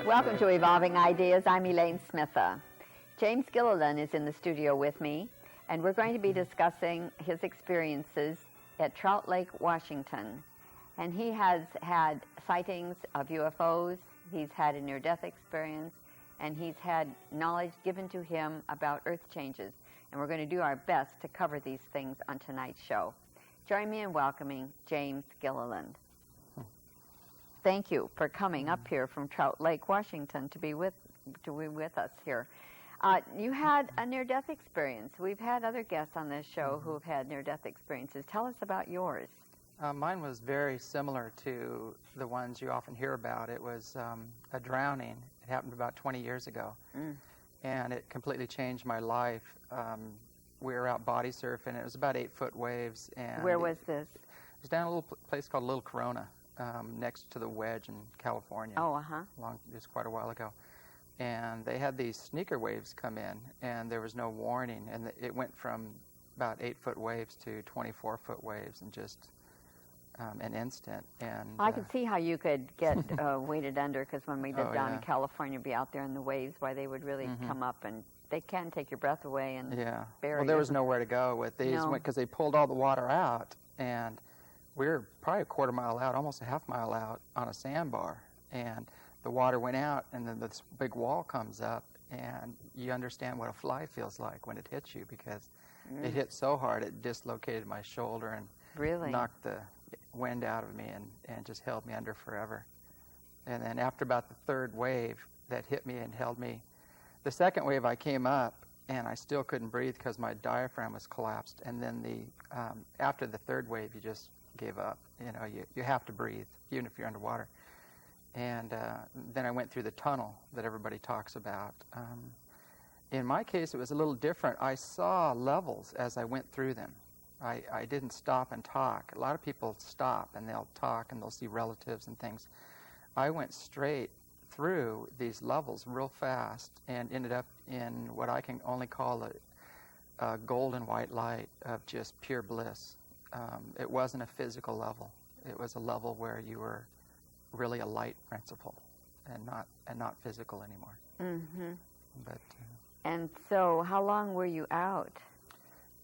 Welcome to Evolving Ideas. I'm Elaine Smitha. James Gilliland is in the studio with me, and we're going to be discussing his experiences at Trout Lake, Washington. And he has had sightings of UFOs, he's had a near-death experience, and he's had knowledge given to him about earth changes. And we're going to do our best to cover these things on tonight's show. Join me in welcoming James Gilliland. Thank you for coming up here from Trout Lake, Washington, to be with us here. You had a near-death experience. We've had other guests on this show who have had near-death experiences. Tell us about yours. Mine was very similar to the ones you often hear about. It was a drowning. It happened about 20 years ago, and it completely changed my life. We were out body surfing. It was about 8-foot waves. And where was this? It was down a little place called Little Corona, next to the Wedge in California. Oh, Just quite a while ago. And they had these sneaker waves come in, and there was no warning, and it went from about 8-foot waves to 24-foot waves in just an instant. And I could see how you could get weighted under, because when we lived down in California, be out there in the waves, why they would really come up, and they can take your breath away and bury Well, there was nowhere to go with these, because they pulled all the water out, and we were probably a quarter mile out, almost a half mile out on a sandbar, and the water went out, and then this big wall comes up, and you understand what a fly feels like when it hits you, because it hit so hard it dislocated my shoulder and really knocked the wind out of me and just held me under forever. And then after about the third wave that hit me and held me, the second wave I came up, and I still couldn't breathe because my diaphragm was collapsed. And then after the third wave, you just gave up. You have to breathe, even if you're underwater. And then I went through the tunnel that everybody talks about. In my case, it was a little different. I saw levels as I went through them. I didn't stop and talk. A lot of people stop, and they'll talk, and they'll see relatives and things. I went straight through these levels real fast and ended up in what I can only call a golden white light of just pure bliss. It wasn't a physical level. It was a level where you were really a light principle and not physical anymore. But and so how long were you out?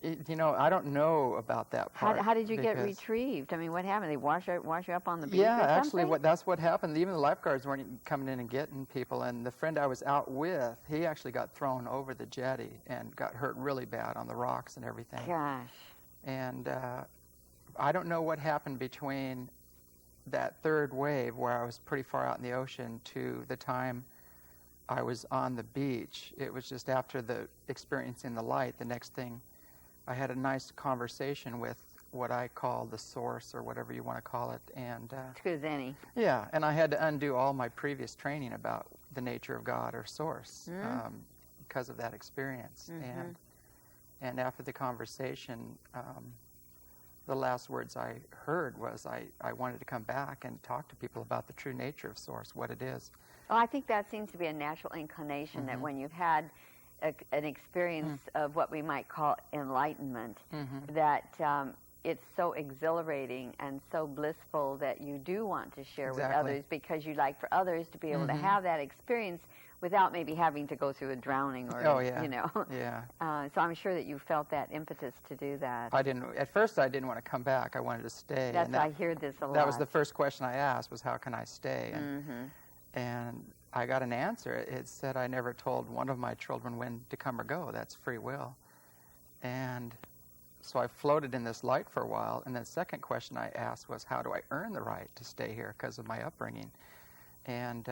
I don't know about that part. How did you get retrieved? I mean, what happened? They wash you up on the beach? Yeah, or actually, that's what happened. Even the lifeguards weren't coming in and getting people. And the friend I was out with, he actually got thrown over the jetty and got hurt really bad on the rocks and everything. Gosh. And I don't know what happened between that third wave, where I was pretty far out in the ocean, to the time I was on the beach. It was just after the experiencing the light. The next thing, I had a nice conversation with what I call the source, or whatever you want to call it. And true as any. Yeah, and I had to undo all my previous training about the nature of God or source because of that experience. And after the conversation, the last words I heard was I wanted to come back and talk to people about the true nature of source, what it is. Oh, I think that seems to be a natural inclination, that when you've had an experience of what we might call enlightenment, that it's so exhilarating and so blissful that you do want to share with others, because you like for others to be able to have that experience without maybe having to go through a drowning or, so I'm sure that you felt that impetus to do that. At first I didn't want to come back. I wanted to stay. That's why I hear this a lot. That was the first question I asked, was how can I stay? And I got an answer. It said I never told one of my children when to come or go. That's free will. And so I floated in this light for a while. And the second question I asked was, how do I earn the right to stay here because of my upbringing? And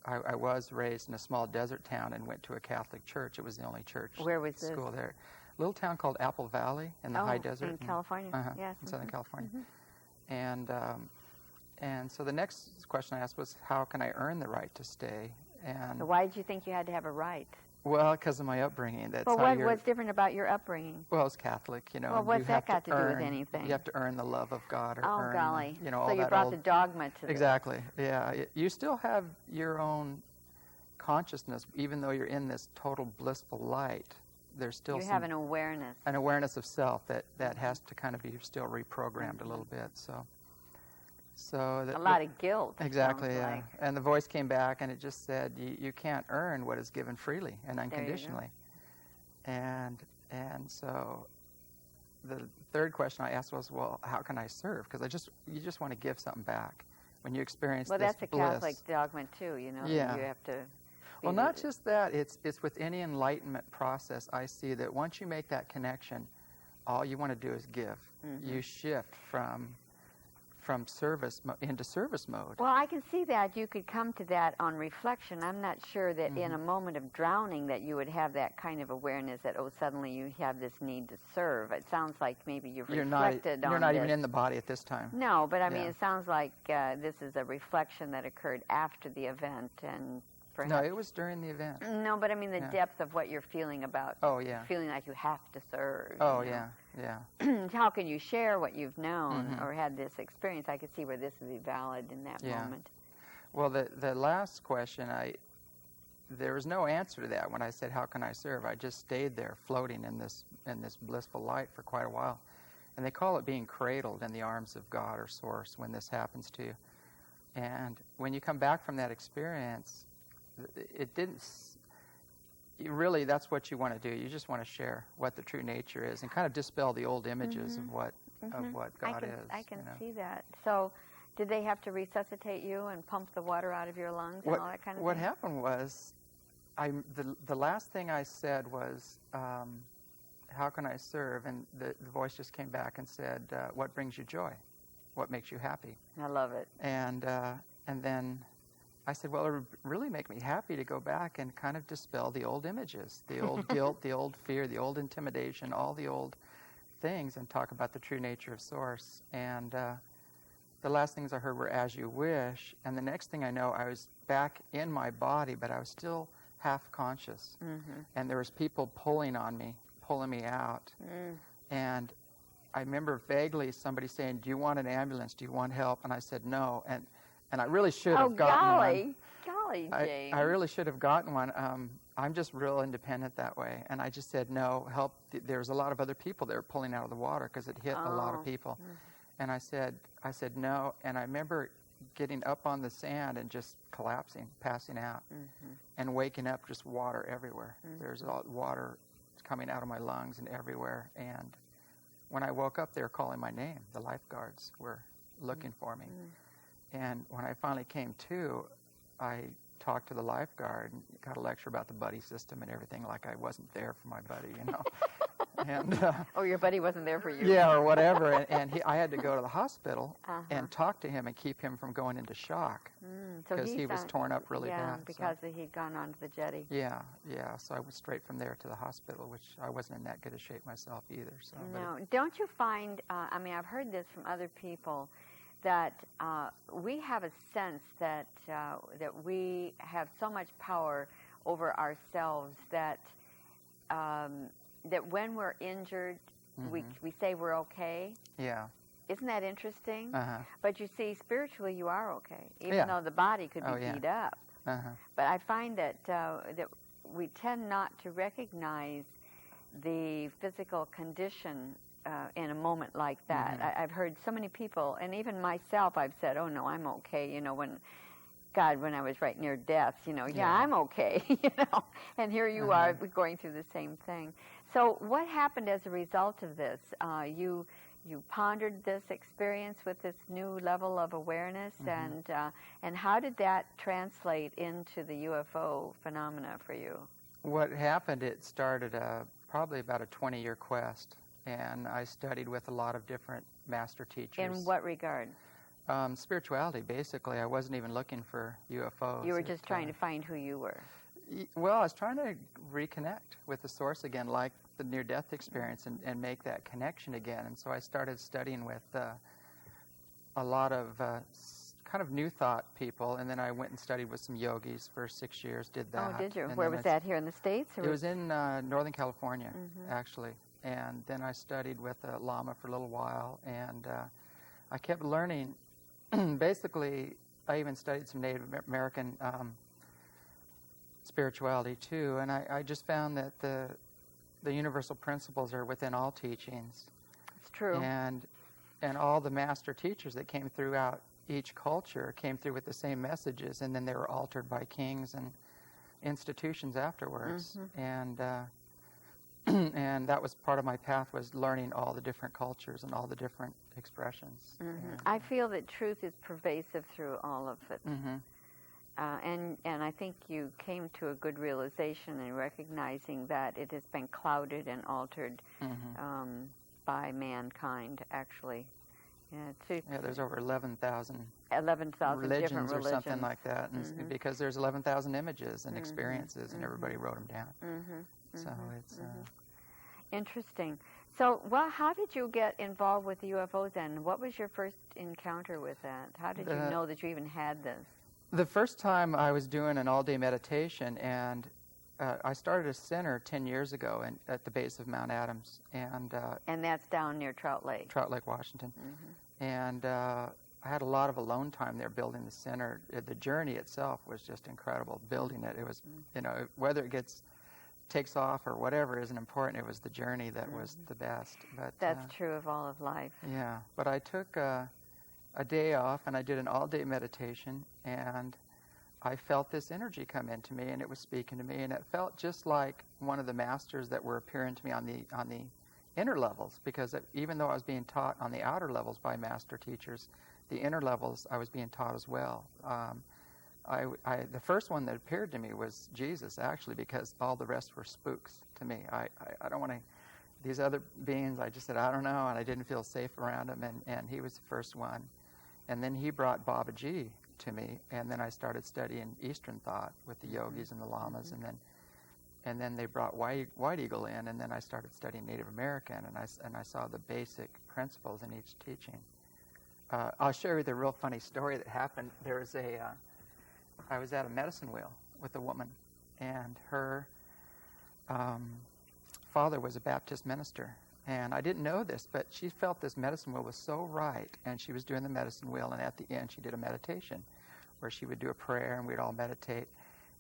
I was raised in a small desert town and went to a Catholic church. It was the only church school there. A little town called Apple Valley in the high desert. In California. Yes. In Southern California. And so the next question I asked was, how can I earn the right to stay? And so why did you think you had to have a right? Well, because of my upbringing. That's what's different about your upbringing? Well, it's Catholic, Well, what's that got to do with anything? You have to earn the love of God, or earn, golly. all so you that brought the dogma to this. Exactly, yeah. You still have your own consciousness, even though you're in this total blissful light. There's still you have an awareness. An awareness of self that has to kind of be still reprogrammed a little bit. So a lot of guilt. Exactly, yeah. Like. And the voice came back, and it just said, you can't earn what is given freely and unconditionally. And so the third question I asked was, well, how can I serve? Because you just want to give something back when you experience this bliss. Well, that's a Catholic dogma too, you know. Yeah. You have to. Well, not just that. It's with any enlightenment process. I see that once you make that connection, all you want to do is give. Mm-hmm. You shift from service into service mode. Well, I can see that you could come to that on reflection. I'm not sure that in a moment of drowning that you would have that kind of awareness that, suddenly you have this need to serve. It sounds like maybe you've reflected on You're not this. even in the body at this time. No, but I mean, it sounds like this is a reflection that occurred after the event, and perhaps... No, it was during the event. No, but I mean the depth of what you're feeling about. Oh, yeah. Feeling like you have to serve. Oh, you know? yeah. How can you share what you've known or had this experience? I could see where this would be valid in that moment. Well, the last question, there was no answer to that when I said, how can I serve? I just stayed there floating in this blissful light for quite a while. And they call it being cradled in the arms of God or Source when this happens to you. And when you come back from that experience, it didn't... Really, that's what you want to do. You just want to share what the true nature is and kind of dispel the old images of what God is. I can see that. So, did they have to resuscitate you and pump the water out of your lungs and all that kind of thing? What happened was, the last thing I said was, how can I serve? And the voice just came back and said, what brings you joy? What makes you happy? I love it. And then I said, well, it would really make me happy to go back and kind of dispel the old images, the old guilt, the old fear, the old intimidation, all the old things, and talk about the true nature of Source. And the last things I heard were, as you wish. And the next thing I know, I was back in my body, but I was still half conscious. And there was people pulling on me, pulling me out. And I remember vaguely somebody saying, do you want an ambulance? Do you want help? And I said, no. And I really should have gotten one. Golly, James. I really should have gotten one. I'm just real independent that way. And I just said, no, help. There's a lot of other people that were pulling out of the water because it hit a lot of people. And I said no. And I remember getting up on the sand and just collapsing, passing out, and waking up, just water everywhere. There's water coming out of my lungs and everywhere. And when I woke up, they were calling my name. The lifeguards were looking for me. And when I finally came to, I talked to the lifeguard and got a lecture about the buddy system and everything, like I wasn't there for my buddy, you know. And your buddy wasn't there for you. Yeah, or whatever. And I had to go to the hospital and talk to him and keep him from going into shock because he was torn up really bad. Yeah, because he'd gone onto the jetty. Yeah. So I went straight from there to the hospital, which I wasn't in that good a shape myself either. So. No, don't you find? I mean, I've heard this from other people, that we have a sense that we have so much power over ourselves that that when we're injured, we say we're okay. Yeah. Isn't that interesting? But you see, spiritually, you are okay, even though the body could be beat up. But I find that that we tend not to recognize the physical condition in a moment like that. I've heard so many people, and even myself, I've said, oh, no, I'm okay, you know, when I was right near death, you know, I'm okay, you know, and here you are going through the same thing. So what happened as a result of this? You pondered this experience with this new level of awareness, and how did that translate into the UFO phenomena for you? What happened, it started probably about a 20-year quest. And I studied with a lot of different master teachers. In what regard? Spirituality, basically. I wasn't even looking for UFOs. You were just trying to find who you were. Well, I was trying to reconnect with the Source again, like the near-death experience, and make that connection again. And so I started studying with a lot of kind of new thought people, and then I went and studied with some yogis for 6 years, did that. Oh, did you? Where was that, here in the States? It was in Northern California, actually. And then I studied with a Lama for a little while, and I kept learning. Basically, I even studied some Native American spirituality too, and I just found that the universal principles are within all teachings. It's true. And all the master teachers that came throughout each culture came through with the same messages, and then they were altered by kings and institutions afterwards. And and that was part of my path, was learning all the different cultures and all the different expressions. I feel that truth is pervasive through all of it. And I think you came to a good realization in recognizing that it has been clouded and altered by mankind, actually. There's over 11,000 different religions or something like that, and because there's 11,000 images and experiences, and everybody wrote them down. So it's interesting. So, well, how did you get involved with UFOs then? What was your first encounter with that? How did you know that you even had this? The first time I was doing an all-day meditation, and I started a center 10 years ago at the base of Mount Adams. And that's down near Trout Lake. Trout Lake, Washington. And I had a lot of alone time there building the center. The journey itself was just incredible, building it. It was, whether it takes off or whatever isn't important. It was the journey that was the best. But that's true of all of life. Yeah, but I took a day off, and I did an all-day meditation, and I felt this energy come into me, and it was speaking to me, and it felt just like one of the masters that were appearing to me on the inner levels, because even though I was being taught on the outer levels by master teachers, the inner levels I was being taught as well. The first one that appeared to me was Jesus, actually, because all the rest were spooks to me. I don't want to. These other beings, I just said, I don't know, and I didn't feel safe around him, and he was the first one. And then he brought Babaji to me, and then I started studying Eastern thought with the yogis and the lamas, and then they brought White Eagle in, and then I started studying Native American, and I saw the basic principles in each teaching. I'll show you the real funny story that happened. I was at a medicine wheel with a woman, and her father was a Baptist minister. And I didn't know this, but she felt this medicine wheel was so right, and she was doing the medicine wheel, and at the end she did a meditation where she would do a prayer and we'd all meditate.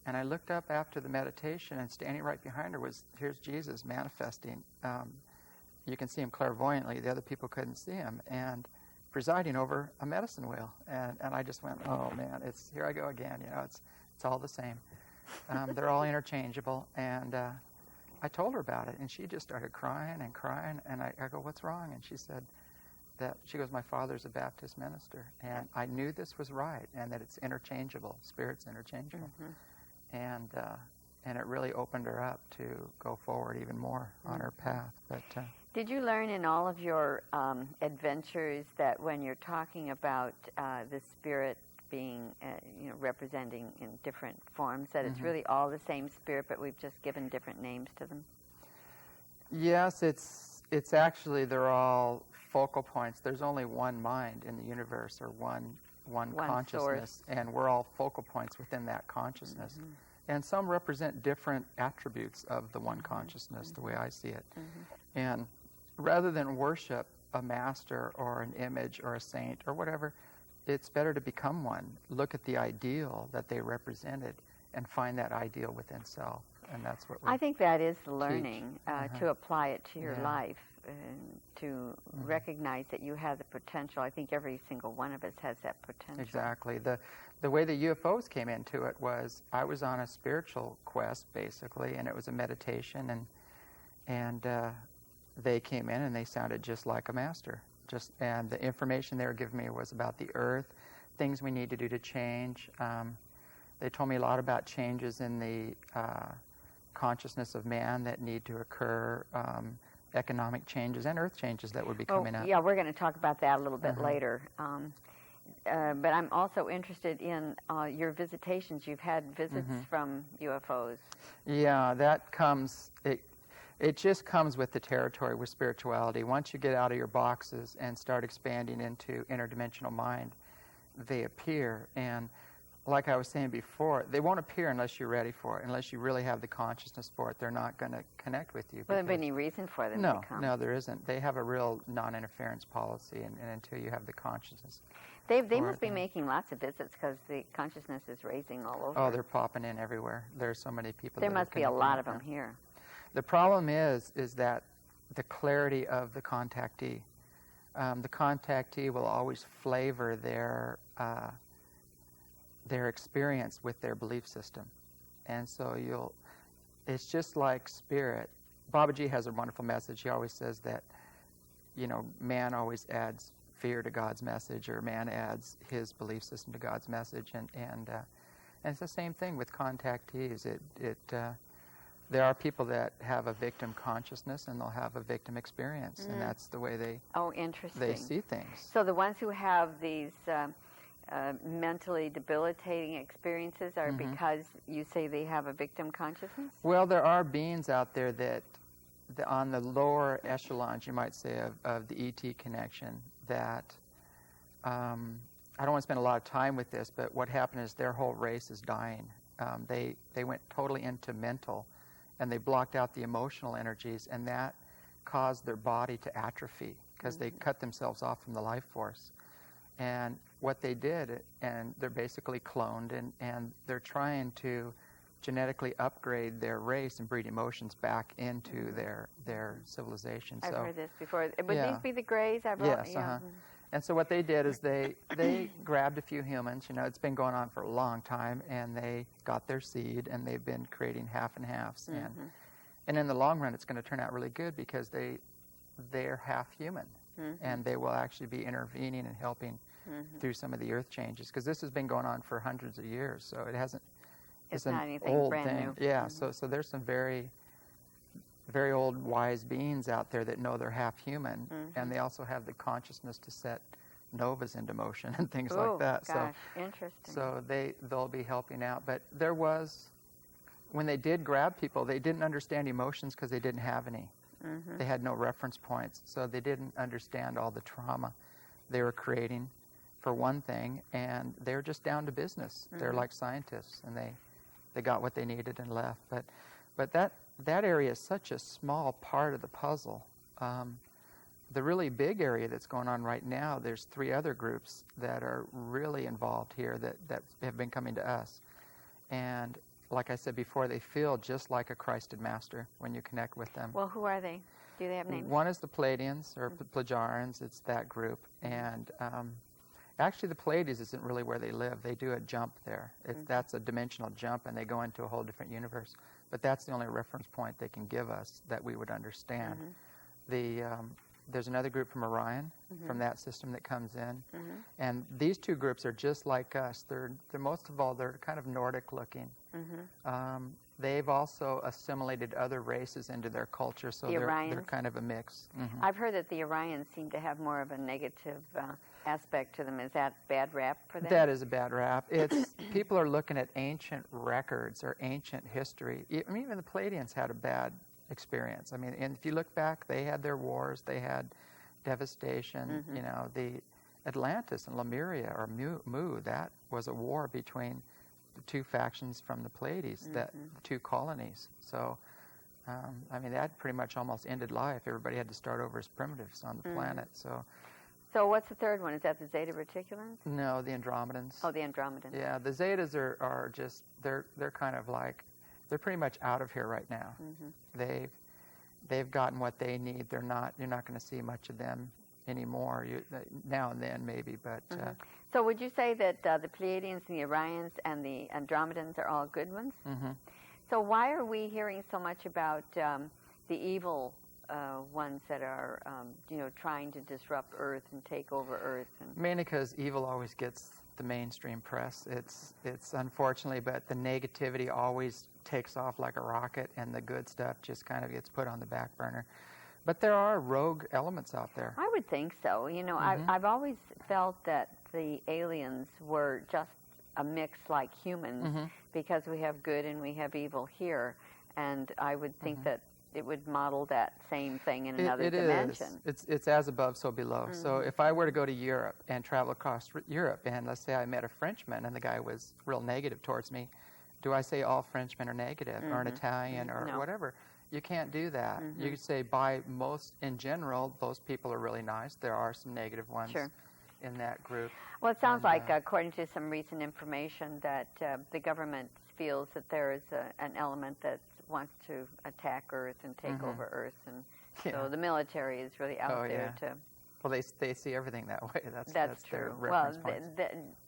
And I looked up after the meditation, and standing right behind her here's Jesus manifesting. You can see him clairvoyantly. The other people couldn't see him, and presiding over a medicine wheel. And I just went, oh man, here I go again. It's all the same. They're all interchangeable. And I told her about it, and she just started crying, and I go, what's wrong? And she said she goes, my father's a Baptist minister, and I knew this was right, and that it's interchangeable, spirit's interchangeable. And it really opened her up to go forward even more on her path. But did you learn in all of your adventures that when you're talking about the spirit being, representing in different forms, that it's really all the same spirit, but we've just given different names to them? Yes, it's actually, they're all focal points. There's only one mind in the universe, or one consciousness, source. And we're all focal points within that consciousness. And some represent different attributes of the one consciousness, the way I see it. And rather than worship a master or an image or a saint or whatever, it's better to become one. Look at the ideal that they represented and find that ideal within self. And that's what I think that is the learning, to apply it to your life, and to recognize that you have the potential. I think every single one of us has that potential. Exactly. The way the UFOs came into it was, I was on a spiritual quest, basically, and it was a meditation, and they came in and they sounded just like a master. And the information they were giving me was about the earth, things we need to do to change. They told me a lot about changes in the consciousness of man that need to occur, economic changes and earth changes that would be coming up. Yeah, we're going to talk about that a little bit later. But I'm also interested in your visitations. You've had visits from UFOs. Yeah, that comes... It just comes with the territory with spirituality. Once you get out of your boxes and start expanding into interdimensional mind, they appear. And like I was saying before, they won't appear unless you're ready for it, unless you really have the consciousness for it. They're not going to connect with you. Well, there be any reason for them to come? No, there isn't. They have a real non-interference policy, and until you have the consciousness. They must be making lots of visits, because the consciousness is raising all over. Oh, they're popping in everywhere. There's so many people. There must be a lot of them here. The problem is that the clarity of the contactee. the contactee will always flavor their experience with their belief system. And so it's just like spirit. Babaji has a wonderful message. He always says that, man always adds fear to God's message, or man adds his belief system to God's message. And it's the same thing with contactees. There are people that have a victim consciousness, and they'll have a victim experience, and that's the way they see things. So the ones who have these mentally debilitating experiences are because you say they have a victim consciousness? Well, there are beings out there that on the lower echelons, you might say, of the ET connection, that I don't want to spend a lot of time with this, but what happened is their whole race is dying. They went totally into mental, and they blocked out the emotional energies, and that caused their body to atrophy because they cut themselves off from the life force. And what they did, and they're basically cloned, and they're trying to genetically upgrade their race and breed emotions back into their civilization. I've heard this before. Would these be the Greys? Yes. And so what they did is they grabbed a few humans. It's been going on for a long time, and they got their seed, and they've been creating half and halves. And in the long run, it's going to turn out really good because they're half human, and they will actually be intervening and helping through some of the earth changes, because this has been going on for hundreds of years, so it hasn't. It's not an anything old brand thing. new. Yeah. So there's some very, very old wise beings out there that know they're half human, and they also have the consciousness to set novas into motion and things like that. Gosh, interesting. So they'll be helping out. But when they did grab people, they didn't understand emotions because they didn't have any. They had no reference points, so they didn't understand all the trauma they were creating, for one thing, and they're just down to business. They're like scientists, and they got what they needed and left. But that area is such a small part of the puzzle. The really big area that's going on right now, there's 3 other groups that are really involved here that have been coming to us. And like I said before, they feel just like a Christed master when you connect with them. Well, who are they? Do they have names? One is the Pleiadians, or Plejarians. It's that group. And actually, the Pleiades isn't really where they live. They do a jump there. That's a dimensional jump, and they go into a whole different universe. But that's the only reference point they can give us that we would understand. There's another group from Orion, from that system, that comes in. And these 2 groups are just like us. They're most of all, they're kind of Nordic looking. They've also assimilated other races into their culture, so they're kind of a mix. I've heard that the Orions seem to have more of a negative aspect to them. Is that bad rap for them? That is a bad rap. It's people are looking at ancient records or ancient history. I mean, even the Pleiadians had a bad experience. I mean, and if you look back, they had their wars, they had devastation. The Atlantis and Lemuria, or Mu, that was a war between the 2 factions from the Pleiades, the 2 colonies. So, I mean, that pretty much almost ended life. Everybody had to start over as primitives on the planet. So what's the third one? Is that the Zeta Reticulans? No, the Andromedans. Oh, the Andromedans. Yeah, the Zetas are just, they're kind of like, they're pretty much out of here right now. They've gotten what they need. You're not going to see much of them anymore. Now and then maybe, but. So would you say that the Pleiadians and the Orions and the Andromedans are all good ones? So why are we hearing so much about the evil ones that are, trying to disrupt Earth and take over Earth? Mainly because evil always gets the mainstream press. It's unfortunately, but the negativity always takes off like a rocket, and the good stuff just kind of gets put on the back burner. But there are rogue elements out there. I would think so. I've always felt that the aliens were just a mix like humans, because we have good and we have evil here, and I would think that it would model that same thing in another dimension. It's as above, so below. So if I were to go to Europe and travel across Europe, and let's say I met a Frenchman and the guy was real negative towards me, do I say all Frenchmen are negative, or an Italian, or whatever? You can't do that. You could say in general, those people are really nice. There are some negative ones in that group. Well, it sounds like, according to some recent information, that the government feels that there is an element that wants to attack Earth and take over Earth, and so the military is really out there to Well, they see everything that way. That's true. Their reference points.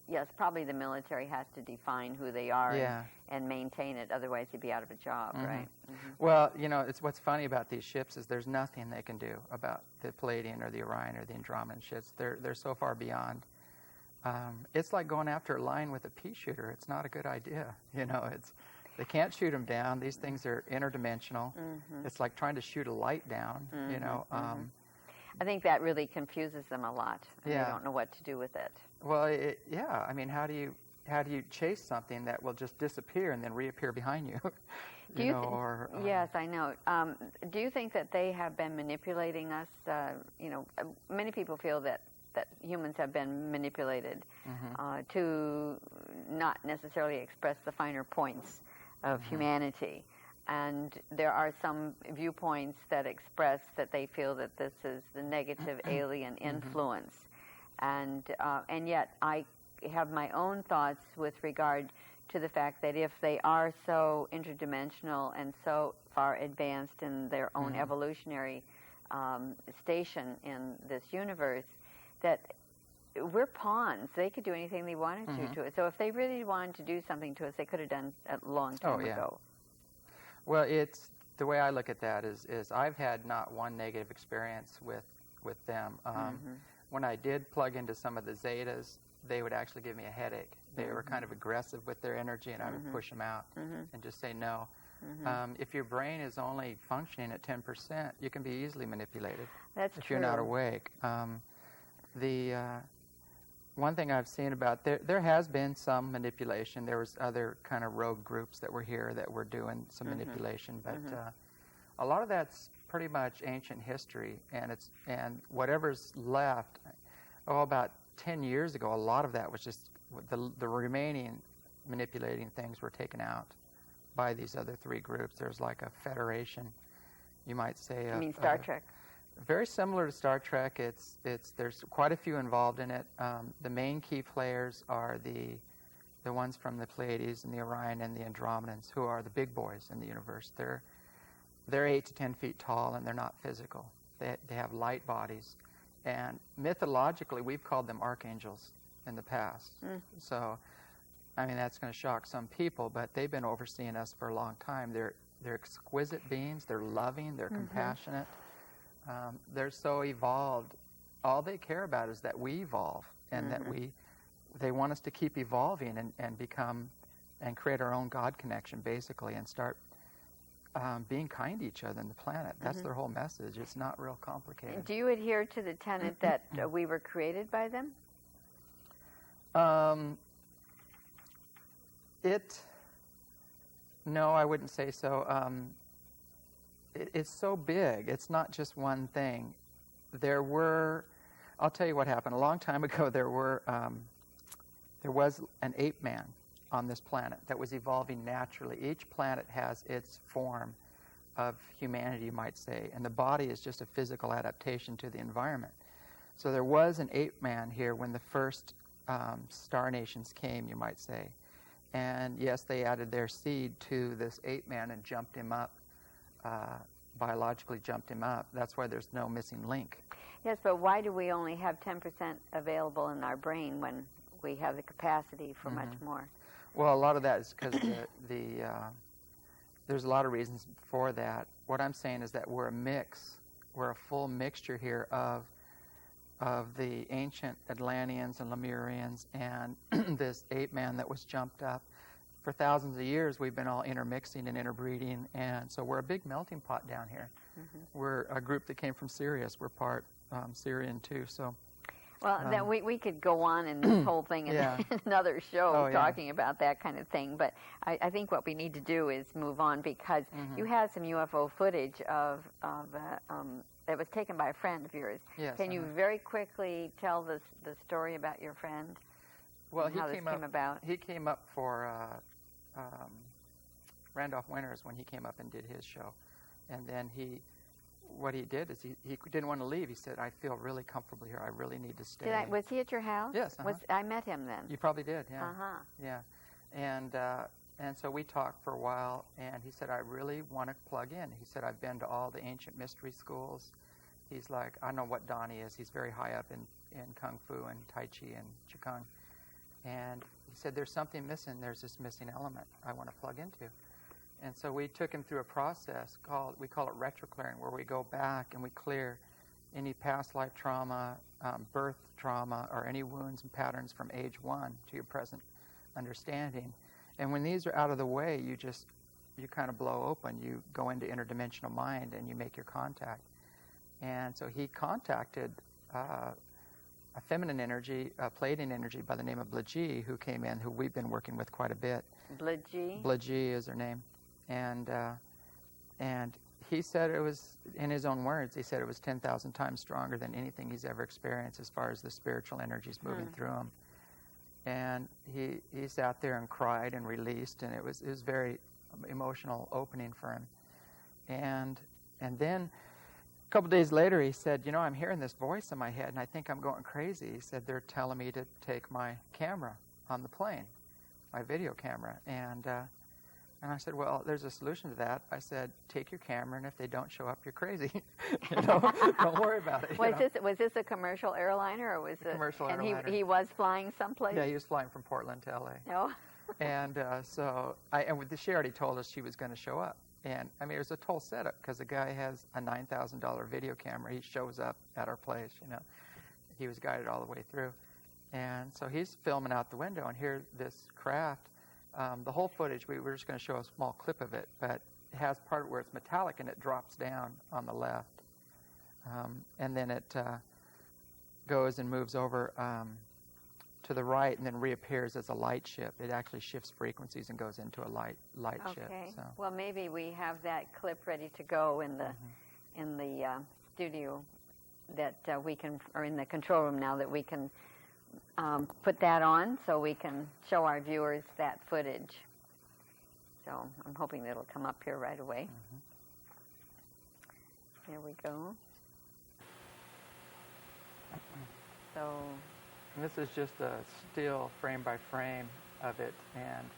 Yes, probably the military has to define who they are and maintain it. Otherwise, you'd be out of a job, right? Mm-hmm. Well, it's what's funny about these ships is there's nothing they can do about the Palladian or the Orion or the Andromedan ships. They're so far beyond. It's like going after a lion with a pea shooter. It's not a good idea. They can't shoot them down. These things are interdimensional. Mm-hmm. It's like trying to shoot a light down. Mm-hmm. I think that really confuses them a lot. They don't know what to do with it. Well, I mean, how do you chase something that will just disappear and then reappear behind you? Yes, I know. Do you think that they have been manipulating us? Many people feel that humans have been manipulated to not necessarily express the finer points of humanity. And there are some viewpoints that express that they feel that this is the negative alien influence. And yet I have my own thoughts with regard to the fact that if they are so interdimensional and so far advanced in their own evolutionary station in this universe, that we're pawns. They could do anything they wanted to it. So if they really wanted to do something to us, they could have done it a long time ago. Well, it's the way I look at that is I've had not one negative experience with them. When I did plug into some of the Zetas, they would actually give me a headache. They were kind of aggressive with their energy, and I would push them out and just say no. If your brain is only functioning at 10%, you can be easily manipulated. That's if true. You're not awake. The one thing I've seen about there has been some manipulation. There was other kind of rogue groups that were here that were doing some manipulation, but a lot of that's pretty much ancient history, and whatever's left. About 10 years ago, a lot of that was just the remaining manipulating things were taken out by these other three groups. There's like a federation, you might say. You mean Star Trek? Very similar to Star Trek. There's quite a few involved in it. The main key players are the ones from the Pleiades and the Orion and the Andromedans, who are the big boys in the universe. They're 8 to 10 feet tall, and they're not physical. They have light bodies, and mythologically, we've called them archangels in the past. So, I mean, that's going to shock some people, but they've been overseeing us for a long time. They're exquisite beings. They're loving. They're compassionate. They're so evolved. All they care about is that we evolve, and that they want us to keep evolving and become and create our own God connection, basically, and start being kind to each other on the planet. That's their whole message. It's not real complicated. Do you adhere to the tenet that we were created by them? No, I wouldn't say so. It's so big. It's not just one thing. I'll tell you what happened. A long time ago, there was an ape man on this planet that was evolving naturally. Each planet has its form of humanity, you might say, and the body is just a physical adaptation to the environment. So there was an ape man here when the first star nations came, you might say. And yes, they added their seed to this ape man and jumped him up, biologically jumped him up. That's why there's no missing link. Yes, but why do we only have 10% available in our brain when we have the capacity for much more? Well, a lot of that is because there's a lot of reasons for that. What I'm saying is that we're a mix. We're a full mixture here of the ancient Atlanteans and Lemurians and this ape man that was jumped up. For thousands of years, we've been all intermixing and interbreeding, and so we're a big melting pot down here. We're a group that came from Sirius. We're part Syrian too. So. Well, then we could go on in this whole thing in another show talking about that kind of thing, but I think what we need to do is move on, because you have some UFO footage that was taken by a friend of yours. Yes, Can you very quickly tell the story about your friend? Well, how this came about? He came up for Randolph Winters when he came up and did his show, and then what he did is he didn't want to leave. He said, "I feel really comfortable here. I really need to stay." Was he at your house? Yes. I met him then. You probably did, yeah. Yeah. And so we talked for a while, and he said, "I really want to plug in." He said, "I've been to all the ancient mystery schools. he's like, I know what Dan is. He's very high up in Kung Fu and Tai Chi and Qigong. And he said, there's something missing. There's this missing element I want to plug into. And so we took him through a process we call it retroclearing, where we go back and we clear any past life trauma, birth trauma, or any wounds and patterns from age 1 to your present understanding. And when these are out of the way, you kind of blow open. You go into interdimensional mind and you make your contact. And so he contacted a feminine energy, a Pleiadian energy by the name of Blaji, who came in, who we've been working with quite a bit. Blaji? Blaji is her name. And he said it was, in his own words, he said it was 10,000 times stronger than anything he's ever experienced as far as the spiritual energies moving through him. And he sat there and cried and released, and it was very emotional opening for him. And then a couple days later he said, I'm hearing this voice in my head and I think I'm going crazy. He said, they're telling me to take my camera on the plane, my video camera. And I said, well, there's a solution to that. I said, take your camera, and if they don't show up, you're crazy. Don't worry about it. Was this a commercial airliner, or was it? Commercial airliner. And he was flying someplace? Yeah, he was flying from Portland to L.A. No. And she already told us she was going to show up. And, it was a total setup, because the guy has a $9,000 video camera. He shows up at our place, He was guided all the way through. And so he's filming out the window, and here this craft, the whole footage, we're just going to show a small clip of it, but it has part where it's metallic and it drops down on the left. And then it goes and moves over to the right and then reappears as a light ship. It actually shifts frequencies and goes into a light ship. Okay. So. Well, maybe we have that clip ready to go in the studio that we can, or in the control room now, that we can put that on so we can show our viewers that footage. So I'm hoping that it'll come up here right away. There we go. So. And this is just a still frame by frame of it, and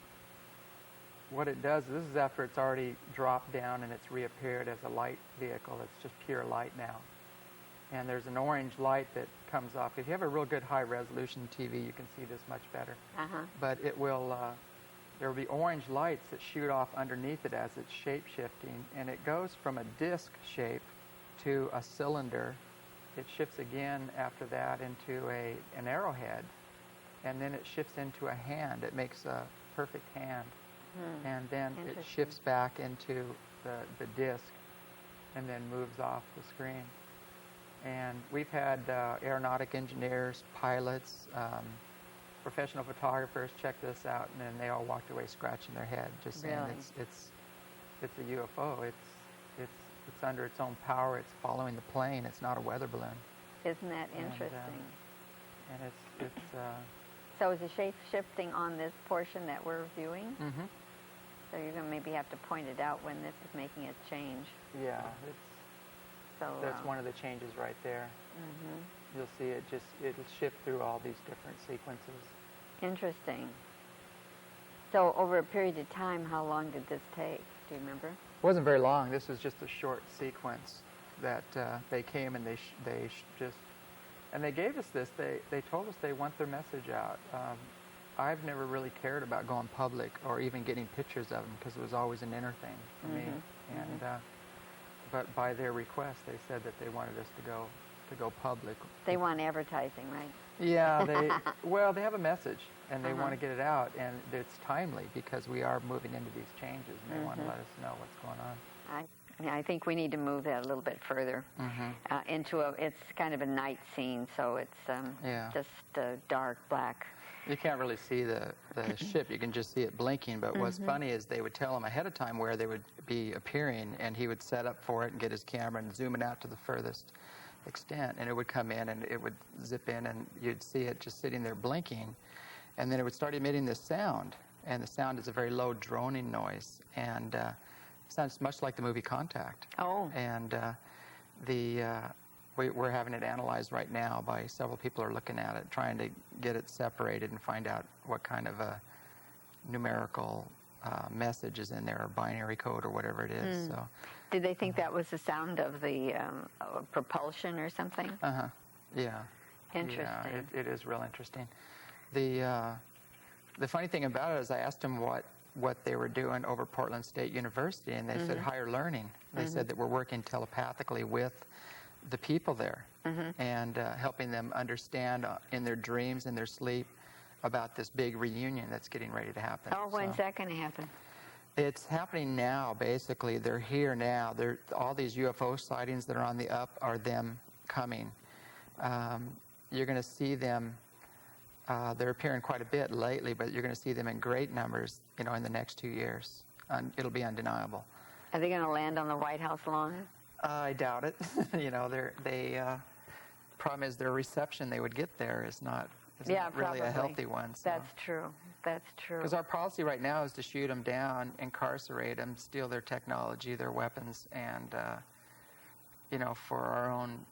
what it does, this is after it's already dropped down and it's reappeared as a light vehicle. It's just pure light now. And there's an orange light that comes off. If you have a real good high-resolution TV, you can see this much better. But it will, there will be orange lights that shoot off underneath it as it's shape-shifting, and it goes from a disc shape to a cylinder. It shifts again after that into an arrowhead, and then it shifts into a hand. It makes a perfect hand, and then it shifts back into the disc, and then moves off the screen. And we've had aeronautic engineers, pilots, professional photographers check this out, and then they all walked away scratching their head, just saying it's a UFO. It's under its own power. It's following the plane. It's not a weather balloon. Isn't that interesting? And it's so is the shape shifting on this portion that we're viewing? So you're going to maybe have to point it out when this is making a change. Yeah, so that's one of the changes right there. You'll see it'll shift through all these different sequences. Interesting. So over a period of time, how long did this take? Do you remember? It wasn't very long. This was just a short sequence that they came and and they gave us this. They told us they want their message out. I've never really cared about going public or even getting pictures of them, because it was always an inner thing for me. And but by their request, they said that they wanted us to go public. They want advertising, right? Yeah, they have a message, and they want to get it out, and it's timely because we are moving into these changes, and they want to let us know what's going on. I think we need to move that a little bit further into it's kind of a night scene, so it's just dark black. You can't really see the ship. You can just see it blinking. But what's funny is they would tell him ahead of time where they would be appearing, and he would set up for it and get his camera and zoom it out to the furthest extent, and it would come in and it would zip in, and you'd see it just sitting there blinking, and then it would start emitting this sound, and the sound is a very low droning noise, and it sounds much like the movie Contact. And we're having it analyzed right now by several people are looking at it, trying to get it separated and find out what kind of a numerical messages in there, or binary code, or whatever it is. So, did they think that was the sound of the propulsion or something? Yeah. Interesting. Yeah, it is real interesting. The funny thing about it is I asked them what they were doing over Portland State University, and they said higher learning. They said that we're working telepathically with the people there and helping them understand in their dreams and their sleep about this big reunion that's getting ready to happen. Oh, when's that going to happen? It's happening now, basically. They're here now. All these UFO sightings that are on the up are them coming. You're going to see them. They're appearing quite a bit lately, but you're going to see them in great numbers, in the next 2 years. It'll be undeniable. Are they going to land on the White House lawn? I doubt it. Problem is their reception they would get there is not really a healthy one. So. That's true. That's true. Because our policy right now is to shoot them down, incarcerate them, steal their technology, their weapons, and for our own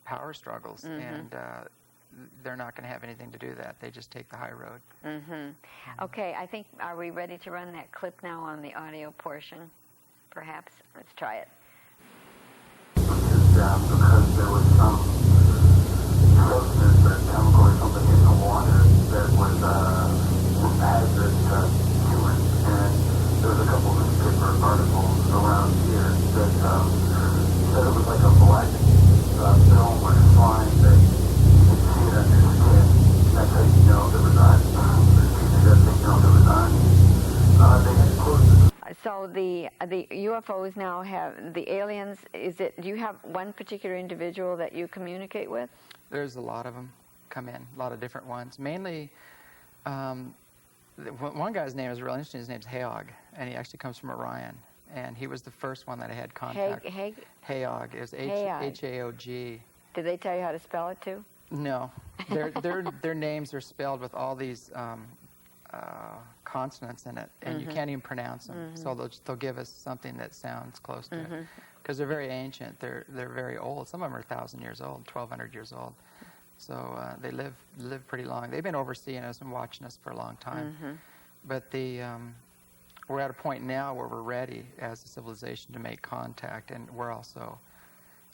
power struggles. And they're not going to have anything to do that. They just take the high road. Okay, I think, are we ready to run that clip now on the audio portion? Perhaps. Let's try it. Because there was some substance or chemical or something in the water that was hazardous to humans. And there was a couple of newspaper articles around here that said it was like a black film or slime that you could see it on your skin. That's how you know there was on. That's how you know there was on. They had closed it. So the UFOs now have, the aliens, do you have one particular individual that you communicate with? There's a lot of them come in, a lot of different ones. Mainly, one guy's name is real interesting. His name's Hayog, and he actually comes from Orion. And he was the first one that I had contact. Hayog. It was H-A-O-G. Did they tell you how to spell it too? No. Their names are spelled with all these consonants in it, and you can't even pronounce them. So they'll give us something that sounds close to it. Because they're very ancient. They're very old. Some of them are 1,000 years old, 1,200 years old. So they live pretty long. They've been overseeing us and watching us for a long time. But we're at a point now where we're ready as a civilization to make contact, and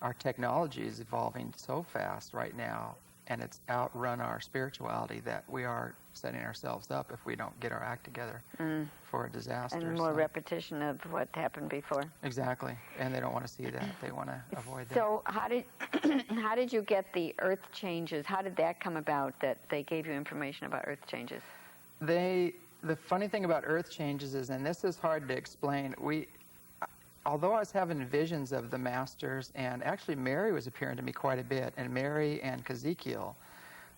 our technology is evolving so fast right now, and it's outrun our spirituality that we are setting ourselves up if we don't get our act together for a disaster. And more repetition of what happened before. Exactly, and they don't want to see that. They want to avoid that. So how did you get the earth changes? How did that come about, that they gave you information about earth changes? The funny thing about earth changes is, and this is hard to explain, although I was having visions of the masters, and actually Mary was appearing to me quite a bit, and Mary and Ezekiel,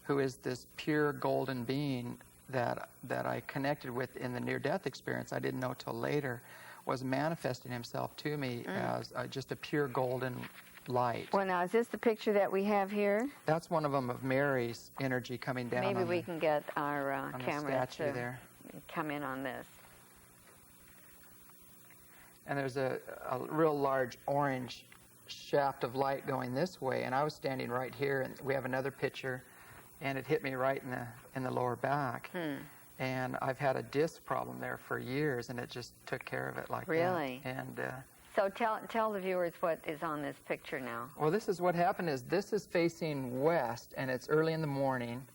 who is this pure golden being that I connected with in the near-death experience, I didn't know till later, was manifesting himself to me as just a pure golden light. Well, now, is this the picture that we have here? That's one of them of Mary's energy coming down. Maybe we can get our camera to there. Come in on this. And there's a real large orange shaft of light going this way, and I was standing right here, and we have another picture, and it hit me right in the lower back. And I've had a disc problem there for years, and it just took care of it like that. Really? And so tell the viewers what is on this picture now. Well, this is what happened is this is facing west, and it's early in the morning.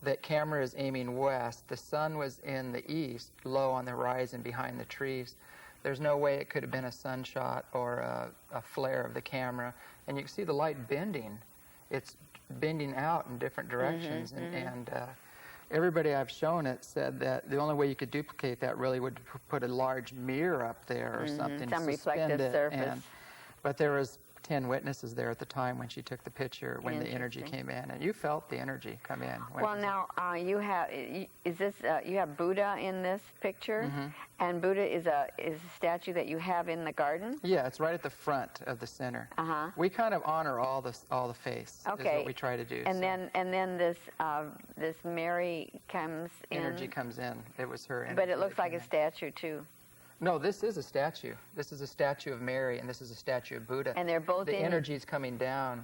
That camera is aiming west. The sun was in the east, low on the horizon behind the trees. There's no way it could have been a sunshot or a flare of the camera. And you can see the light bending. It's bending out in different directions. And everybody I've shown it said that the only way you could duplicate that really would put a large mirror up there or something. Some suspend reflective it. surface. But there was 10 witnesses there at the time when she took the picture, when the energy came in, and you felt the energy come in. Well, now you have you have Buddha in this picture, and Buddha is a statue that you have in the garden. Yeah, it's right at the front of the center. We kind of honor all the faiths. Okay. Is what we try to do. And then this Mary comes in. Energy comes in. It was her energy. But it looks like a statue too. No, this is a statue. This is a statue of Mary, and this is a statue of Buddha. And they're both the energy is coming down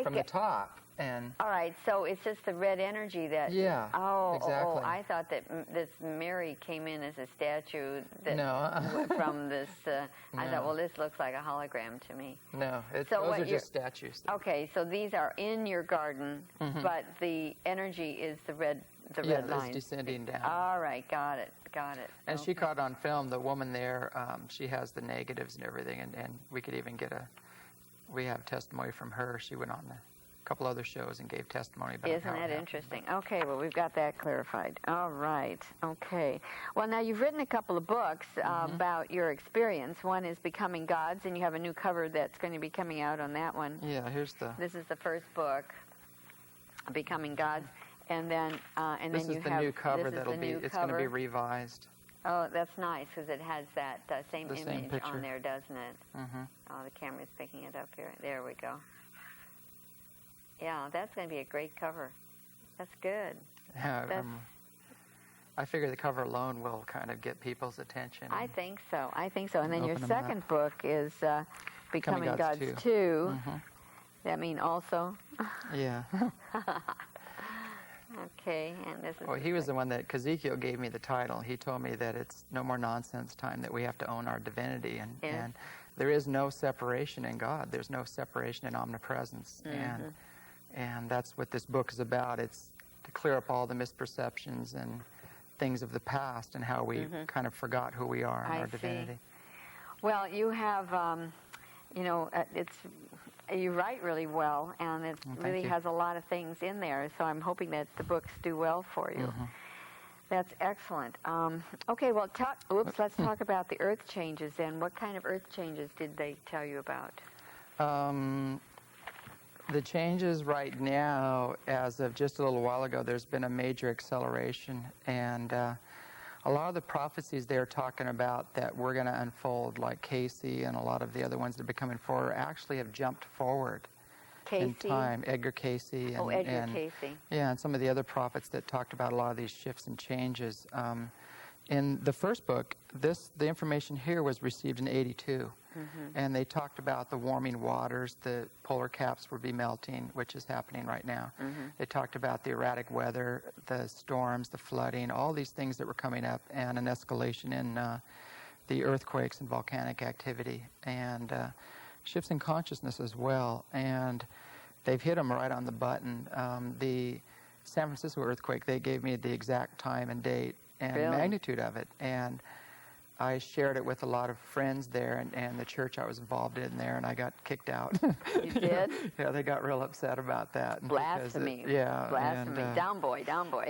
from the top. And all right, so it's just the red energy that... Yeah, exactly. I thought that this Mary came in as a statue that No. from this... I No. thought, well, this looks like a hologram to me. No, So those are just statues. Okay, so these are in your garden, but the energy is the red line. Yeah, it's descending down. All right, got it. And she caught on film, the woman there, she has the negatives and everything, and we could even we have testimony from her. She went on a couple other shows and gave testimony about Isn't that interesting? Okay, well, we've got that clarified. All right, okay. Well, now you've written a couple of books about your experience. One is Becoming Gods, and you have a new cover that's going to be coming out on that one. Yeah, This is the first book, Becoming Gods. And then, this is the new cover that'll be. It's going to be revised. Oh, that's nice because it has that same image picture on there, doesn't it? Mm-hmm. Oh, the camera's picking it up here. There we go. Yeah, that's going to be a great cover. That's good. Yeah, I figure the cover alone will kind of get people's attention. I think so. And then your Open 'em second up. book is Becoming Gods 2. Mm-hmm. That mean also? Yeah. Okay, and this is... Well, he was the one that, Ezekiel gave me the title. He told me that it's no more nonsense time, that we have to own our divinity. And there is no separation in God. There's no separation in omnipresence. And that's what this book is about. It's to clear up all the misperceptions and things of the past and how we kind of forgot who we are and our divinity. Well, you have, you write really well, and it really has a lot of things in there, so I'm hoping that the books do well for you. That's excellent. Okay, well, let's talk about the earth changes then. What kind of earth changes did they tell you about? The changes right now, as of just a little while ago, there's been a major acceleration, and a lot of the prophecies they're talking about that we're going to unfold, like Casey and a lot of the other ones that are becoming forward, actually have jumped forward in time. Edgar Casey. And Casey. Yeah, and some of the other prophets that talked about a lot of these shifts and changes. In the first book, the information here was received in '82. And they talked about the warming waters, the polar caps would be melting, which is happening right now. They talked about the erratic weather, the storms, the flooding, all these things that were coming up, and an escalation in the earthquakes and volcanic activity, and shifts in consciousness as well. And they've hit them right on the button. The San Francisco earthquake, they gave me the exact time and date and magnitude of it. And I shared it with a lot of friends there and the church I was involved in there, and I got kicked out. You did? Yeah, they got real upset about that. Blasphemy. Blasphemy. Down boy.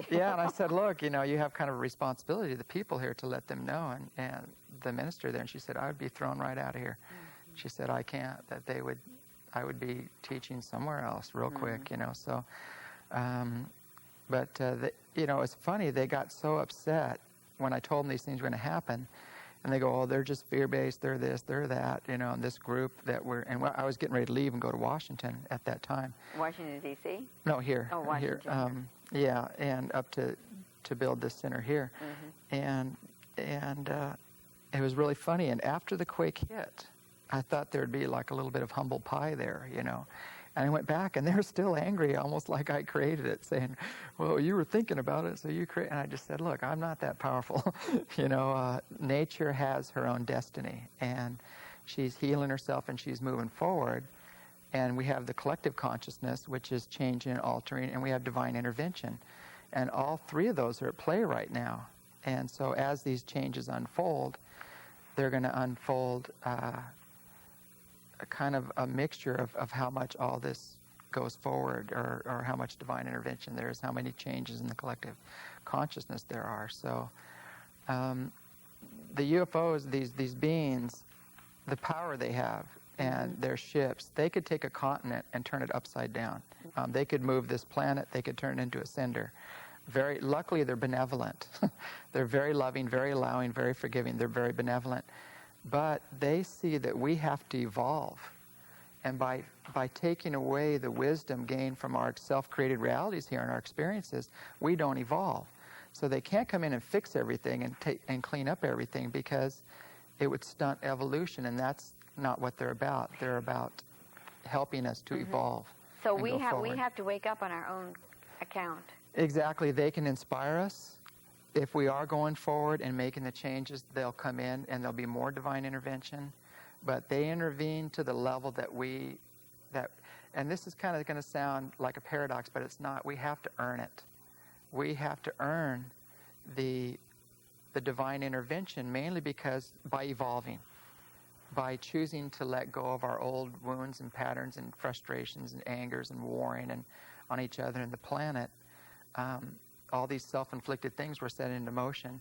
Yeah, and I said, look, you have kind of a responsibility to the people here to let them know. And the minister there, and she said, I would be thrown right out of here. She said, I can't, that I would be teaching somewhere else real quick, so. But it's funny, they got so upset when I told them these things were going to happen. And they go, oh, they're just fear-based, they're this, they're that, and this group that and I was getting ready to leave and go to Washington at that time. Washington, D.C.? No, here. Oh, Washington. Here. Yeah, and up to build this center here. And it was really funny. And after the quake hit, I thought there'd be like a little bit of humble pie there, And I went back, and they're still angry, almost like I created it, saying, well, you were thinking about it, so you created. And I just said, look, I'm not that powerful. Nature has her own destiny, and she's healing herself, and she's moving forward. And we have the collective consciousness, which is changing and altering, and we have divine intervention. And all three of those are at play right now. And so as these changes unfold, they're going to unfold kind of a mixture of how much all this goes forward, or how much divine intervention there is, how many changes in the collective consciousness there are. So the UFOs, these beings, the power they have and their ships, they could take a continent and turn it upside down. They could move this planet, they could turn it into a cinder. Luckily, they're benevolent. They're very loving, very allowing, very forgiving. They're very benevolent. But they see that we have to evolve. And by taking away the wisdom gained from our self-created realities here and our experiences, we don't evolve. So they can't come in and fix everything and clean up everything, because it would stunt evolution, and that's not what they're about. They're about helping us to evolve. So and we go have forward. to wake up on our own account. Exactly. They can inspire us. If we are going forward and making the changes, they'll come in and there'll be more divine intervention. But they intervene to the level and this is kind of going to sound like a paradox, but it's not. We have to earn it. We have to earn the divine intervention, mainly because by evolving, by choosing to let go of our old wounds and patterns and frustrations and angers and warring and on each other and the planet, all these self-inflicted things we're setting into motion.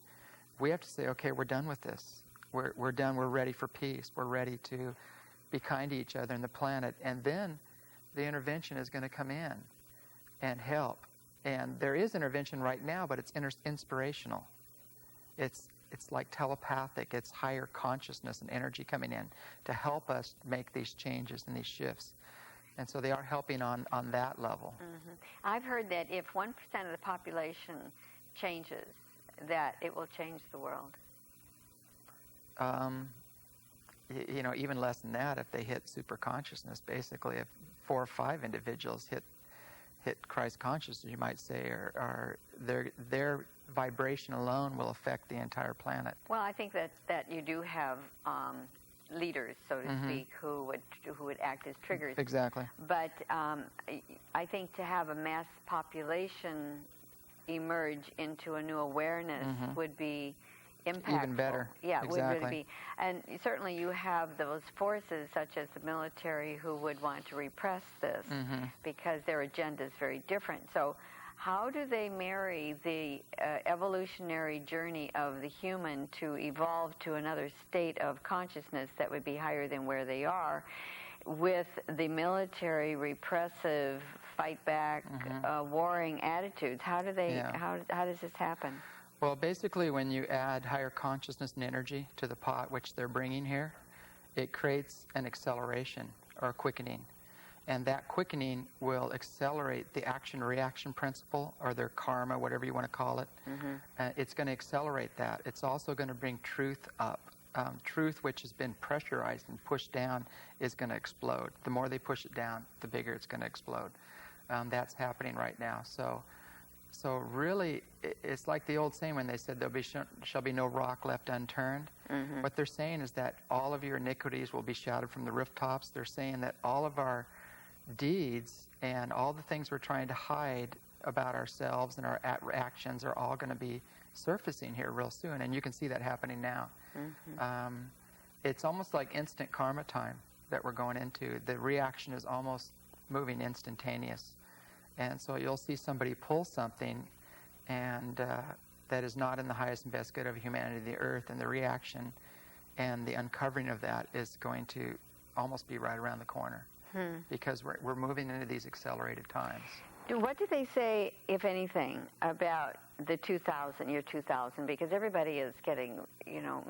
We have to say, okay, we're done with this. We're done. We're ready for peace. We're ready to be kind to each other and the planet. And then the intervention is going to come in and help. And there is intervention right now, but it's inspirational. It's like telepathic. It's higher consciousness and energy coming in to help us make these changes and these shifts. And so they are helping on that level. Mm-hmm. I've heard that if 1% of the population changes, that it will change the world. Even less than that, if they hit super consciousness, basically, if 4 or 5 individuals hit Christ consciousness, you might say, or their vibration alone will affect the entire planet. Well, I think that you do have leaders, so to speak, who would act as triggers. Exactly. But I think to have a mass population emerge into a new awareness would be impactful. Even better. Yeah, exactly. It would really be. And certainly you have those forces, such as the military, who would want to repress this because their agenda is very different. So how do they marry the evolutionary journey of the human to evolve to another state of consciousness that would be higher than where they are with the military repressive, fight back, warring attitudes? How do they? Yeah. How does this happen? Well, basically, when you add higher consciousness and energy to the pot, which they're bringing here, it creates an acceleration or a quickening. And that quickening will accelerate the action-reaction principle, or their karma, whatever you want to call it. It's going to accelerate that. It's also going to bring truth up. Truth, which has been pressurized and pushed down, is going to explode. The more they push it down, the bigger it's going to explode. That's happening right now. So really, it's like the old saying when they said, shall be no rock left unturned. What they're saying is that all of your iniquities will be shouted from the rooftops. They're saying that all of our deeds and all the things we're trying to hide about ourselves and our actions are all going to be surfacing here real soon. And you can see that happening now. It's almost like instant karma time that we're going into. The reaction is almost moving instantaneous. And so you'll see somebody pull something and that is not in the highest and best good of humanity, the earth, and the reaction and the uncovering of that is going to almost be right around the corner because we're moving into these accelerated times. What do they say, if anything, about the year 2000? Because everybody is getting,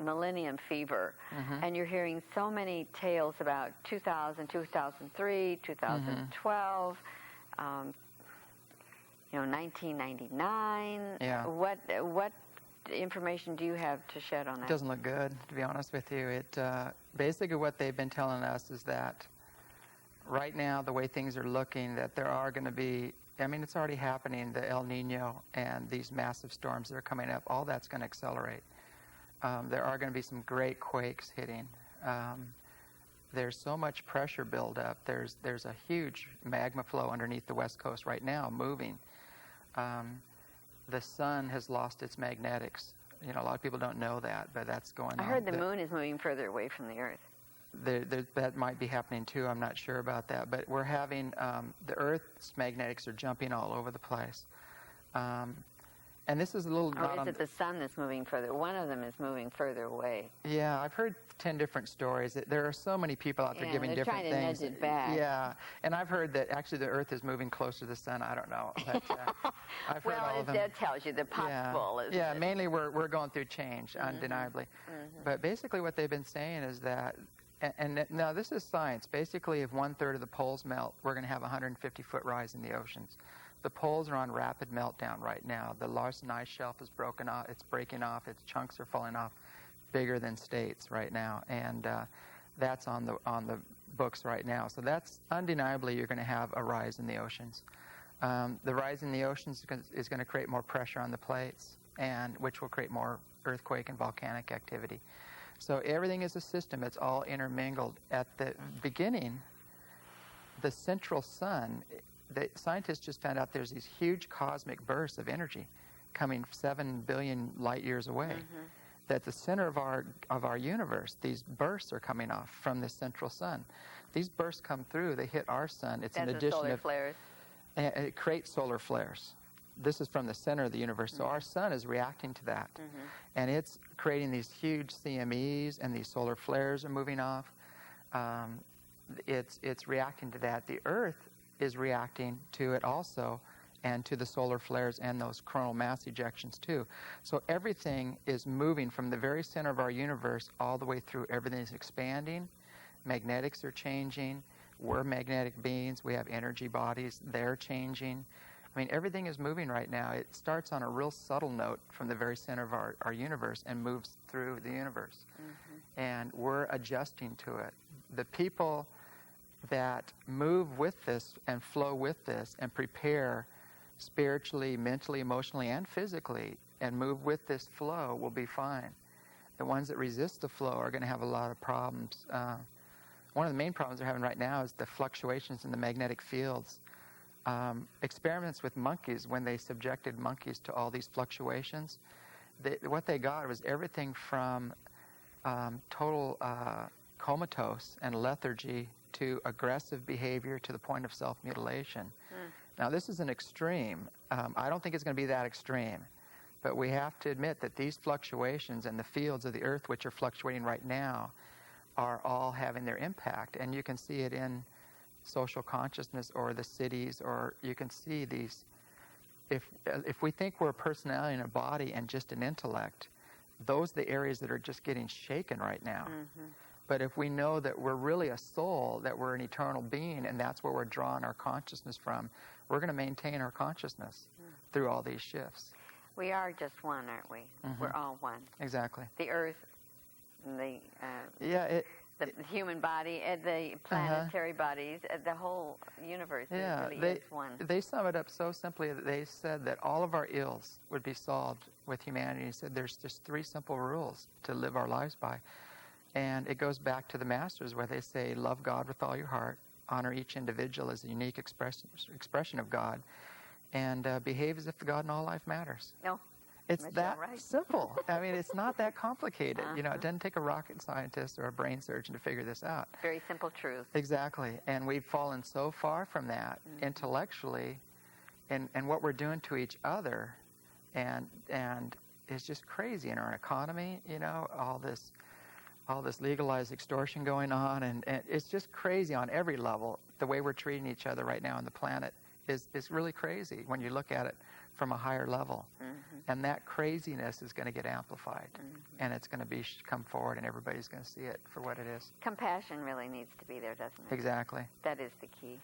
millennium fever. And you're hearing so many tales about 2000, 2003, 2012, 1999. Yeah. What information do you have to shed on that? It doesn't look good, to be honest with you. It basically what they've been telling us is that right now, the way things are looking, that there are going to be, it's already happening, the El Nino and these massive storms that are coming up, all that's going to accelerate. There are going to be some great quakes hitting. There's so much pressure buildup. There's a huge magma flow underneath the West Coast right now, moving. The sun has lost its magnetics. A lot of people don't know that, but that's going on. I heard the moon is moving further away from the Earth. That might be happening too. I'm not sure about that. But we're having, the Earth's magnetics are jumping all over the place. And this is a little... Or is it the sun that's moving further? One of them is moving further away. Yeah, I've heard 10 different stories. There are so many people out there giving different things. They're trying to nudge it back. Yeah, and I've heard that actually the Earth is moving closer to the sun. I don't know. But, I've heard all of them. That tells you the possible, isn't it? Yeah, mainly we're going through change, undeniably. But basically what they've been saying is that, and now this is science, basically if 1/3 of the poles melt, we're going to have a 150-foot rise in the oceans. The poles are on rapid meltdown right now. The Larsen ice shelf is broken off. It's breaking off. Its chunks are falling off. bigger than states right now, and that's on the books right now. So that's undeniably, you're going to have a rise in the oceans. The rise in the oceans is going to create more pressure on the plates, and which will create more earthquake and volcanic activity. So everything is a system. It's all intermingled. At the beginning, the central sun, the scientists just found out there's these huge cosmic bursts of energy coming 7 billion light years away. That the center of our universe, these bursts are coming off from the central sun. These bursts come through, they hit our sun. It's an addition solar of flares. It creates solar flares. This is from the center of the universe, so our sun is reacting to that. And it's creating these huge CMEs, and these solar flares are moving off. It's reacting to that. The Earth is reacting to it also, and to the solar flares and those coronal mass ejections too. So everything is moving from the very center of our universe all the way through. Everything is expanding. Magnetics are changing. We're magnetic beings. We have energy bodies. They're changing. I mean, everything is moving right now. It starts on a real subtle note from the very center of our universe and moves through the universe. And we're adjusting to it. The people that move with this and flow with this and prepare spiritually, mentally, emotionally, and physically, and move with this flow will be fine. The ones that resist the flow are going to have a lot of problems. One of the main problems they're having right now is the fluctuations in the magnetic fields. Experiments with monkeys, when they subjected monkeys to all these fluctuations, what they got was everything from total comatose and lethargy to aggressive behavior to the point of self-mutilation. Now, this is an extreme. I don't think it's going to be that extreme. But we have to admit that these fluctuations and the fields of the Earth, which are fluctuating right now, are all having their impact. And you can see it in social consciousness or the cities, or you can see these. If we think we're a personality and a body and just an intellect, those are the areas that are just getting shaken right now. But if we know that we're really a soul, that we're an eternal being, and that's where we're drawing our consciousness from, we're going to maintain our consciousness through all these shifts. We are just one, aren't we? We're all one. Exactly. The Earth, the human body, the planetary bodies, the whole universe really is one. They sum it up so simply that they said that all of our ills would be solved with humanity. They said there's just 3 simple rules to live our lives by. And it goes back to the masters where they say, love God with all your heart, honor each individual as a unique expression of God, and behave as if the God in all life matters. No. It's that simple. I mean, it's not that complicated. You know, it doesn't take a rocket scientist or a brain surgeon to figure this out. Very simple truth. Exactly. And we've fallen so far from that intellectually, and what we're doing to each other, and it's just crazy in our economy, you know, all this legalized extortion going on, and it's just crazy on every level. The way we're treating each other right now on the planet is really crazy when you look at it from a higher level. And that craziness is going to get amplified, and it's going to come forward, and everybody's going to see it for what it is. Compassion really needs to be there, doesn't it? Exactly. That is the key.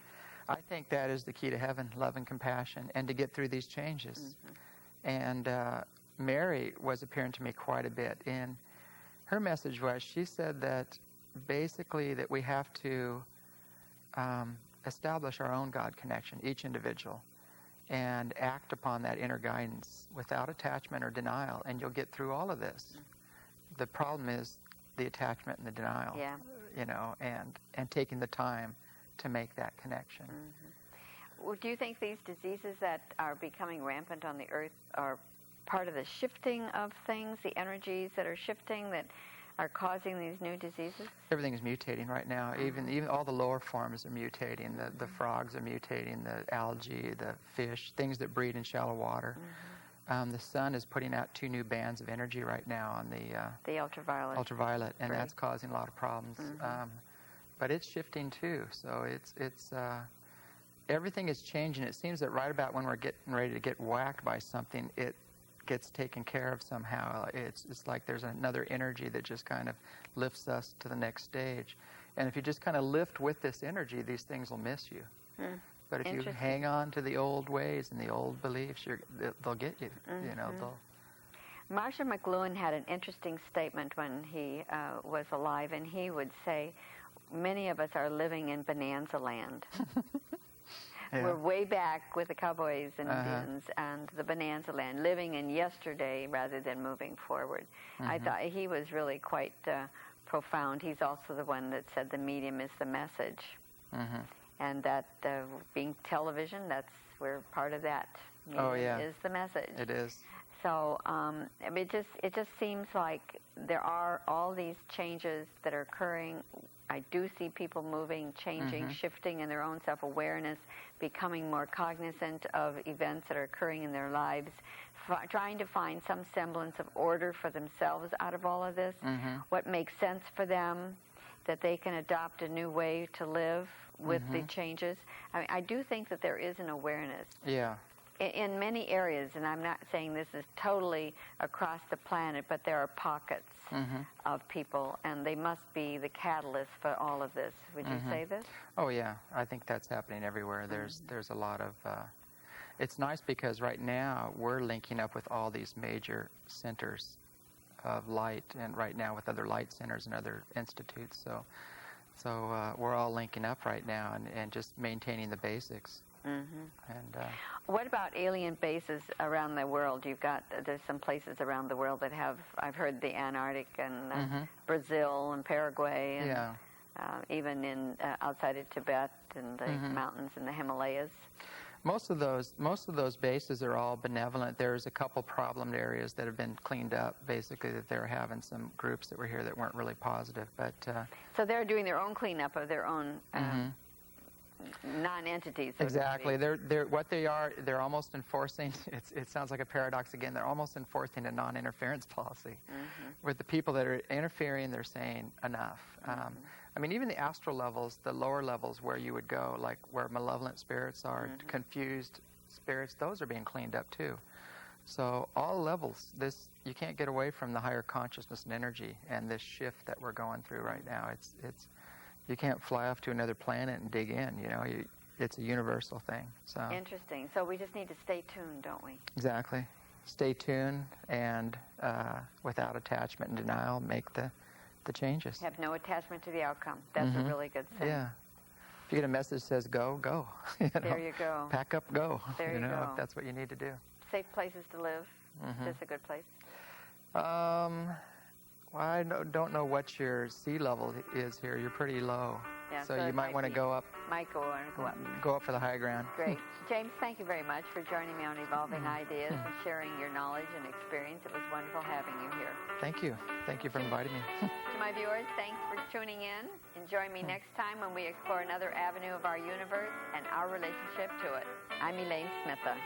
I think that is the key to heaven, love and compassion, and to get through these changes. And Mary was appearing to me quite a bit. In her message was, she said that basically that we have to establish our own God connection, each individual, and act upon that inner guidance without attachment or denial, and you'll get through all of this. The problem is the attachment and the denial, you know, and taking the time to make that connection. Well, do you think these diseases that are becoming rampant on the Earth are part of the shifting of things, the energies that are shifting that are causing these new diseases? Everything is mutating right now. Even all the lower forms are mutating. The frogs are mutating, the algae, the fish, things that breed in shallow water. The sun is putting out 2 new bands of energy right now on the ultraviolet. Ultraviolet, and that's causing a lot of problems. But it's shifting too. So it's everything is changing. It seems that right about when we're getting ready to get whacked by something, it gets taken care of somehow. It's like there's another energy that just kind of lifts us to the next stage. And if you just kind of lift with this energy, these things will miss you. But if you hang on to the old ways and the old beliefs, they'll get you. You know, Marshall McLuhan had an interesting statement when he was alive, and he would say, many of us are living in bonanza land. Yeah. We're way back with the cowboys and Indians and the bonanza land, living in yesterday rather than moving forward. I thought he was really quite profound. He's also the one that said the medium is the message. And that being television, we're part of that. Medium is the message. It is. So it just seems like there are all these changes that are occurring. I do see people moving, changing, shifting in their own self-awareness, becoming more cognizant of events that are occurring in their lives, trying to find some semblance of order for themselves out of all of this, what makes sense for them, that they can adopt a new way to live with the changes. I mean, I do think that there is an awareness. Yeah. In many areas, and I'm not saying this is totally across the planet, but there are pockets of people, and they must be the catalyst for all of this. Would you say this? Oh, yeah. I think that's happening everywhere. There's a lot of... it's nice because right now we're linking up with all these major centers of light, and right now with other light centers and other institutes. So we're all linking up right now and just maintaining the basics. And what about alien bases around the world? There's some places around the world that have, I've heard, the Antarctic and Brazil and Paraguay, and even in outside of Tibet and the mountains in the Himalayas. Most of those bases are all benevolent. There's a couple problem areas that have been cleaned up. Basically, that they're having some groups that were here that weren't really positive. But so they're doing their own cleanup of their own. Non-entities. So exactly. They're almost enforcing, it sounds like a paradox again, they're almost enforcing a non-interference policy. With the people that are interfering, they're saying enough. I mean, even the astral levels, the lower levels where you would go, like where malevolent spirits are, confused spirits, those are being cleaned up too. So all levels, you can't get away from the higher consciousness and energy and this shift that we're going through right now. You can't fly off to another planet and dig in, it's a universal thing. So interesting. So we just need to stay tuned, don't we? Exactly. Stay tuned and without attachment and denial, make the changes. Have no attachment to the outcome. That's a really good thing. Yeah. If you get a message that says go, go. There you go. Pack up, go. There you go. If that's what you need to do. Safe places to live. Is this a good place? Well, I don't know what your sea level is here. You're pretty low. Yeah, so you might want to go up. Might go up. Go up for the high ground. Great. James, thank you very much for joining me on Evolving Ideas and sharing your knowledge and experience. It was wonderful having you here. Thank you. Thank you for inviting me. To my viewers, thanks for tuning in. And join me next time when we explore another avenue of our universe and our relationship to it. I'm Elaine Smitha.